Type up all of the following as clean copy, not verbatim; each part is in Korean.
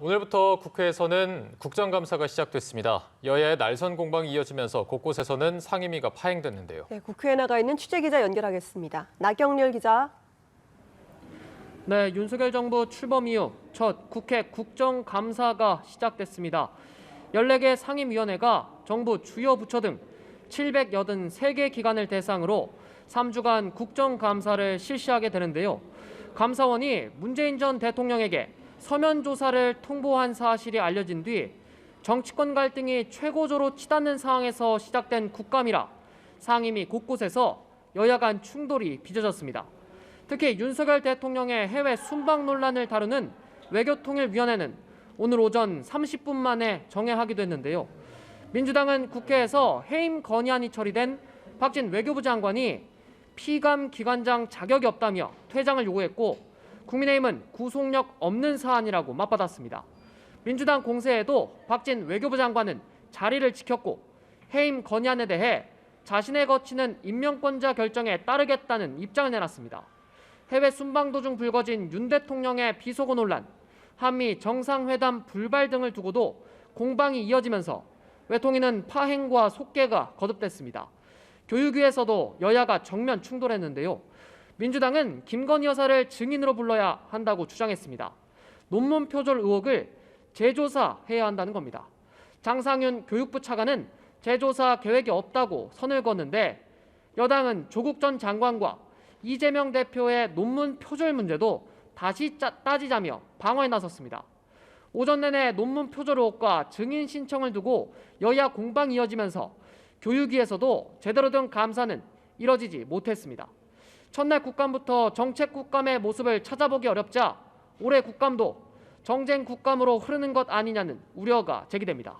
오늘부터 국회에서는 국정감사가 시작됐습니다. 여야의 날선 공방이 이어지면서 곳곳에서는 상임위가 파행됐는데요. 네, 국회에 나가 있는 취재기자 연결하겠습니다. 나경렬 기자. 네, 윤석열 정부 출범 이후 첫 국회 국정감사가 시작됐습니다. 14개 상임위원회가 정부 주요 부처 등 783개 기관을 대상으로 3주간 국정감사를 실시하게 되는데요. 감사원이 문재인 전 대통령에게 서면 조사를 통보한 사실이 알려진 뒤 정치권 갈등이 최고조로 치닫는 상황에서 시작된 국감이라 상임위 곳곳에서 여야 간 충돌이 빚어졌습니다. 특히 윤석열 대통령의 해외 순방 논란을 다루는 외교통일위원회는 오늘 오전 30분 만에 정회하기도 했는데요. 민주당은 국회에서 해임 건의안이 처리된 박진 외교부 장관이 피감 기관장 자격이 없다며 퇴장을 요구했고, 국민의힘은 구속력 없는 사안이라고 맞받았습니다. 민주당 공세에도 박진 외교부 장관은 자리를 지켰고, 해임 건의안에 대해 자신의 거치는 임명권자 결정에 따르겠다는 입장을 내놨습니다. 해외 순방 도중 불거진 윤 대통령의 비속어 논란, 한미 정상회담 불발 등을 두고도 공방이 이어지면서 외통위는 파행과 속개가 거듭됐습니다. 교육위에서도 여야가 정면 충돌했는데요. 민주당은 김건희 여사를 증인으로 불러야 한다고 주장했습니다. 논문 표절 의혹을 재조사해야 한다는 겁니다. 장상윤 교육부 차관은 재조사 계획이 없다고 선을 그었는데, 여당은 조국 전 장관과 이재명 대표의 논문 표절 문제도 다시 따지자며 방어에 나섰습니다. 오전 내내 논문 표절 의혹과 증인 신청을 두고 여야 공방이 이어지면서 교육위에서도 제대로 된 감사는 이뤄지지 못했습니다. 첫날 국감부터 정책 국감의 모습을 찾아보기 어렵자 올해 국감도 정쟁 국감으로 흐르는 것 아니냐는 우려가 제기됩니다.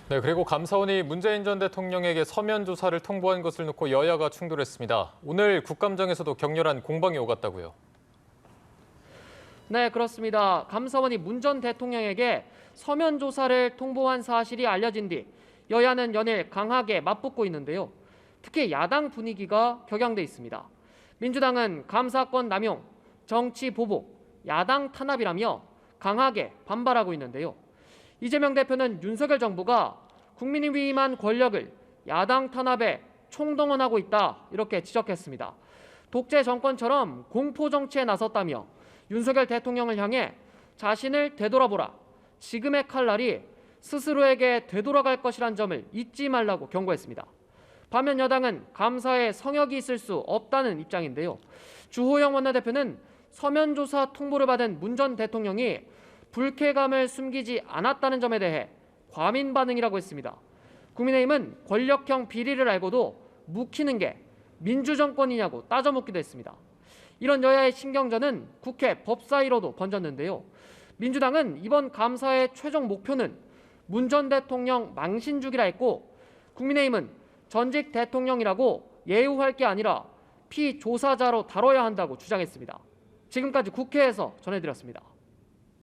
네, 그리고 감사원이 문재인 전 대통령에게 서면 조사를 통보한 것을 놓고 여야가 충돌했습니다. 오늘 국감장에서도 격렬한 공방이 오갔다고요. 네, 그렇습니다. 감사원이 문 전 대통령에게 서면 조사를 통보한 사실이 알려진 뒤 여야는 연일 강하게 맞붙고 있는데요. 특히 야당 분위기가 격양돼 있습니다. 민주당은 감사권 남용, 정치 보복, 야당 탄압이라며 강하게 반발하고 있는데요. 이재명 대표는 윤석열 정부가 국민이 위임한 권력을 야당 탄압에 총동원하고 있다, 이렇게 지적했습니다. 독재 정권처럼 공포 정치에 나섰다며 윤석열 대통령을 향해 자신을 되돌아보라, 지금의 칼날이 스스로에게 되돌아갈 것이란 점을 잊지 말라고 경고했습니다. 반면 여당은 감사에 성역이 있을 수 없다는 입장인데요. 주호영 원내대표는 서면 조사 통보를 받은 문 전 대통령이 불쾌감을 숨기지 않았다는 점에 대해 과민 반응이라고 했습니다. 국민의힘은 권력형 비리를 알고도 묵히는 게 민주정권이냐고 따져묻기도 했습니다. 이런 여야의 신경전은 국회 법사위로도 번졌는데요. 민주당은 이번 감사의 최종 목표는 문 전 대통령 망신 주기라 했고, 국민의힘은 전직 대통령이라고 예우할 게 아니라 피조사자로 다뤄야 한다고 주장했습니다. 지금까지 국회에서 전해드렸습니다.